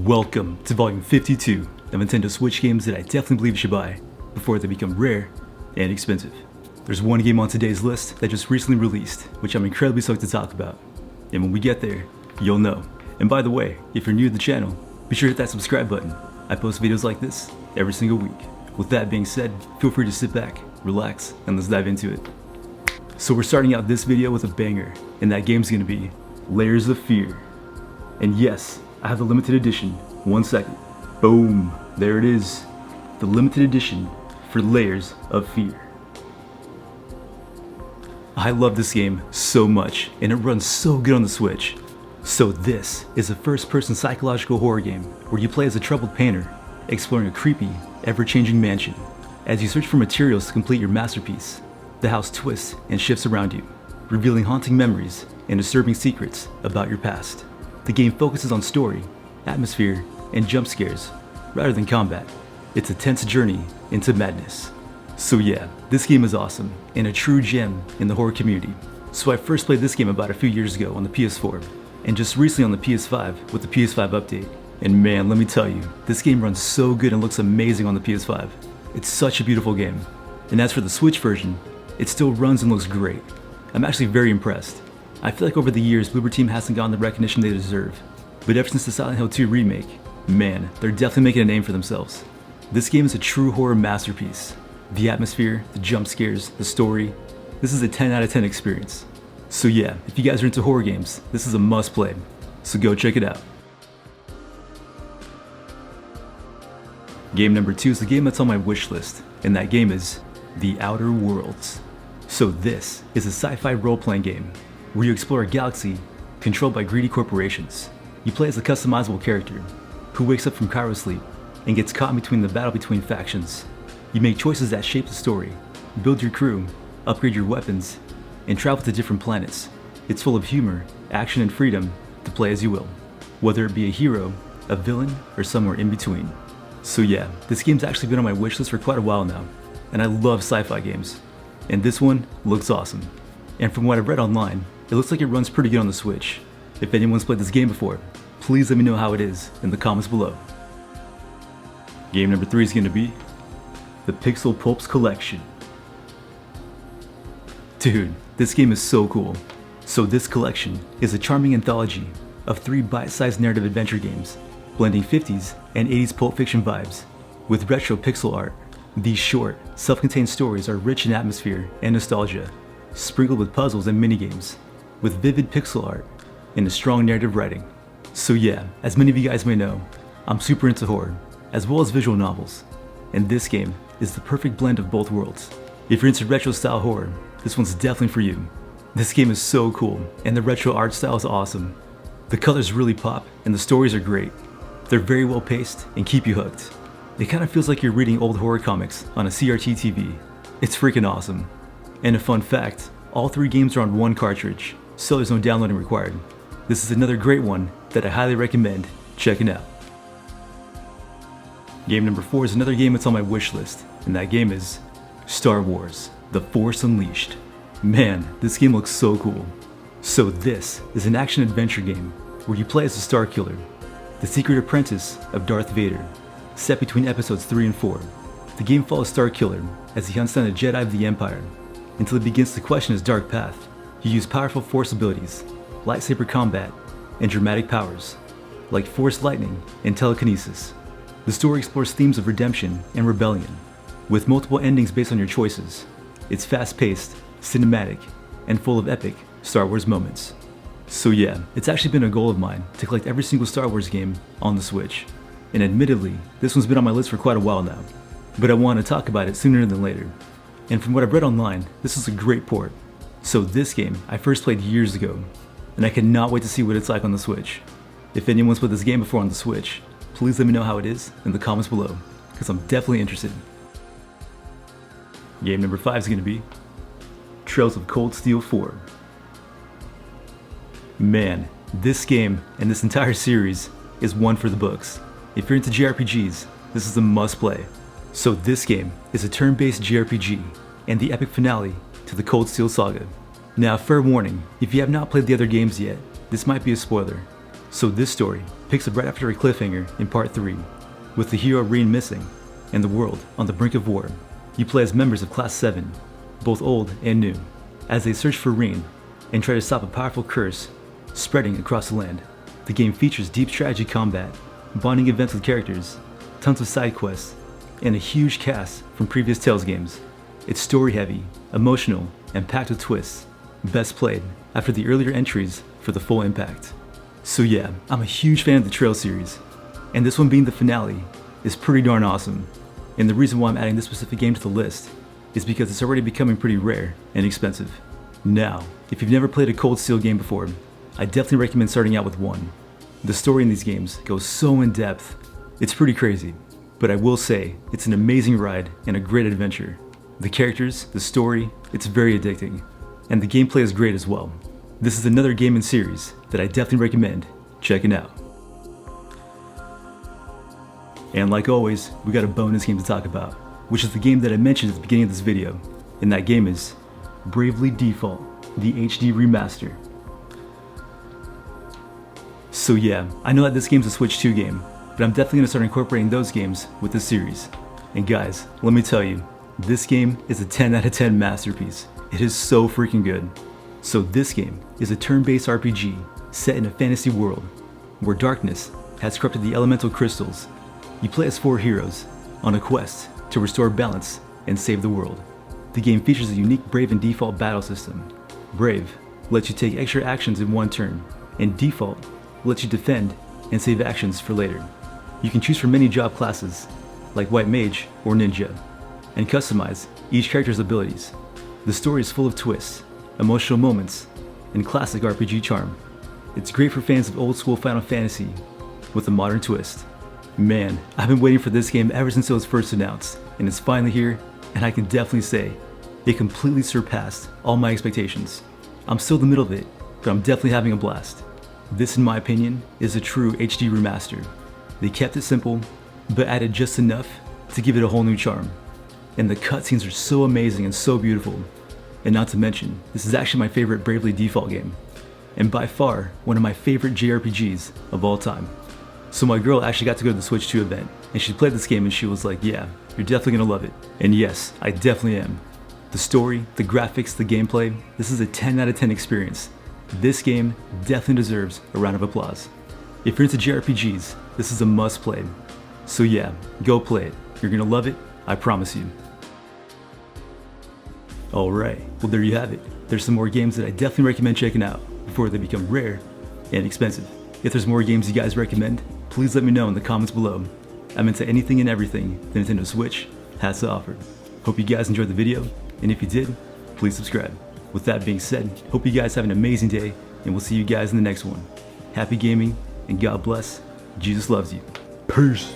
Welcome to volume 52 of Nintendo Switch games that I definitely believe you should buy before they become rare and expensive. There's one game on today's list that just recently released, which I'm incredibly stoked to talk about. And when we get there, you'll know. And by the way, if you're new to the channel, be sure to hit that subscribe button. I post videos like this every single week. With that being said, feel free to sit back, relax, and let's dive into it. So we're starting out this video with a banger, and that game's gonna be Layers of Fear. And yes, I have the limited edition. 1 second. Boom, there it is. The limited edition for Layers of Fear. I love this game so much, and it runs so good on the Switch. So this is a first-person psychological horror game where you play as a troubled painter, exploring a creepy, ever-changing mansion. As you search for materials to complete your masterpiece, the house twists and shifts around you, revealing haunting memories and disturbing secrets about your past. The game focuses on story, atmosphere, and jump scares, rather than combat. It's a tense journey into madness. So yeah, this game is awesome, and a true gem in the horror community. So I first played this game about a few years ago on the PS4, and just recently on the PS5 with the PS5 update. And man, let me tell you, this game runs so good and looks amazing on the PS5. It's such a beautiful game. And as for the Switch version, it still runs and looks great. I'm actually very impressed. I feel like over the years, Bloober Team hasn't gotten the recognition they deserve. But ever since the Silent Hill 2 remake, man, they're definitely making a name for themselves. This game is a true horror masterpiece. The atmosphere, the jump scares, the story, this is a 10 out of 10 experience. So yeah, if you guys are into horror games, this is a must play. So go check it out. Game number 2 is the game that's on my wish list, and that game is The Outer Worlds. So this is a sci-fi role-playing game where you explore a galaxy controlled by greedy corporations. You play as a customizable character who wakes up from cryosleep and gets caught in between the battle between factions. You make choices that shape the story, build your crew, upgrade your weapons, and travel to different planets. It's full of humor, action, and freedom to play as you will, whether it be a hero, a villain, or somewhere in between. So yeah, this game's actually been on my wishlist for quite a while now, and I love sci-fi games. And this one looks awesome. And from what I've read online, it looks like it runs pretty good on the Switch. If anyone's played this game before, please let me know how it is in the comments below. Game number 3 is going to be the Pixel Pulps Collection. Dude, this game is so cool. So this collection is a charming anthology of 3 bite-sized narrative adventure games, blending 50s and 80s pulp fiction vibes with retro pixel art. These short, self-contained stories are rich in atmosphere and nostalgia, sprinkled with puzzles and minigames, with vivid pixel art and a strong narrative writing. So yeah, as many of you guys may know, I'm super into horror, as well as visual novels, and this game is the perfect blend of both worlds. If you're into retro style horror, this one's definitely for you. This game is so cool, and the retro art style is awesome. The colors really pop, and the stories are great. They're very well paced and keep you hooked. It kind of feels like you're reading old horror comics on a CRT TV. It's freaking awesome. And a fun fact, all 3 games are on 1 cartridge, so there's no downloading required. This is another great one that I highly recommend checking out. Game number 4 is another game that's on my wish list, and that game is Star Wars: The Force Unleashed. Man, this game looks so cool. So this is an action-adventure game where you play as a Star Killer, the secret apprentice of Darth Vader, set between episodes 3 and 4. The game follows Star Killer as he hunts down a Jedi of the Empire until he begins to question his dark path. You use powerful Force abilities, lightsaber combat, and dramatic powers like Force lightning and telekinesis. The story explores themes of redemption and rebellion, with multiple endings based on your choices. It's fast-paced, cinematic, and full of epic Star Wars moments. So yeah, it's actually been a goal of mine to collect every single Star Wars game on the Switch. And admittedly, this one's been on my list for quite a while now, but I want to talk about it sooner than later. And from what I've read online, this is a great port. So this game I first played years ago, and I cannot wait to see what it's like on the Switch. If anyone's played this game before on the Switch, please let me know how it is in the comments below, because I'm definitely interested. Game number 5 is going to be Trails of Cold Steel 4. Man, this game and this entire series is one for the books. If you're into JRPGs, this is a must play. So this game is a turn-based JRPG and the epic finale to the Cold Steel saga. Now, fair warning, if you have not played the other games yet, this might be a spoiler. So this story picks up right after a cliffhanger in Part 3, with the hero Rean missing, and the world on the brink of war. You play as members of Class 7, both old and new, as they search for Rean and try to stop a powerful curse spreading across the land. The game features deep strategy combat, bonding events with characters, tons of side quests, and a huge cast from previous Tales games. It's story heavy, emotional, and packed with twists. Best played after the earlier entries for the full impact. So yeah, I'm a huge fan of the Trail series, and this one being the finale is pretty darn awesome. And the reason why I'm adding this specific game to the list is because it's already becoming pretty rare and expensive. Now, if you've never played a Cold Steel game before, I definitely recommend starting out with one. The story in these games goes so in depth, it's pretty crazy. But I will say, it's an amazing ride and a great adventure. The characters, the story, it's very addicting. And the gameplay is great as well. This is another game in series that I definitely recommend checking out. And like always, we got a bonus game to talk about, which is the game that I mentioned at the beginning of this video. And that game is Bravely Default, the HD Remaster. So yeah, I know that this game's a Switch 2 game, but I'm definitely gonna start incorporating those games with this series. And guys, let me tell you, this game is a 10 out of 10 masterpiece. It is so freaking good. So this game is a turn-based RPG set in a fantasy world where darkness has corrupted the elemental crystals. You play as 4 heroes on a quest to restore balance and save the world. The game features a unique Brave and Default battle system. Brave lets you take extra actions in one turn, and Default lets you defend and save actions for later. You can choose from many job classes, like White Mage or Ninja, and customize each character's abilities. The story is full of twists, emotional moments, and classic RPG charm. It's great for fans of old school Final Fantasy with a modern twist. Man, I've been waiting for this game ever since it was first announced, and it's finally here, and I can definitely say it completely surpassed all my expectations. I'm still in the middle of it, but I'm definitely having a blast. This, in my opinion, is a true HD remaster. They kept it simple, but added just enough to give it a whole new charm. And the cutscenes are so amazing and so beautiful. And not to mention, this is actually my favorite Bravely Default game, and by far one of my favorite JRPGs of all time. So my girl actually got to go to the Switch 2 event, and she played this game and she was like, yeah, you're definitely gonna love it. And yes, I definitely am. The story, the graphics, the gameplay, this is a 10 out of 10 experience. This game definitely deserves a round of applause. If you're into JRPGs, this is a must play. So yeah, go play it. You're gonna love it, I promise you. Alright, well there you have it. There's some more games that I definitely recommend checking out before they become rare and expensive. If there's more games you guys recommend, please let me know in the comments below. I'm into anything and everything the Nintendo Switch has to offer. Hope you guys enjoyed the video, and if you did, please subscribe. With that being said, hope you guys have an amazing day, and we'll see you guys in the next one. Happy gaming, and God bless. Jesus loves you. Peace.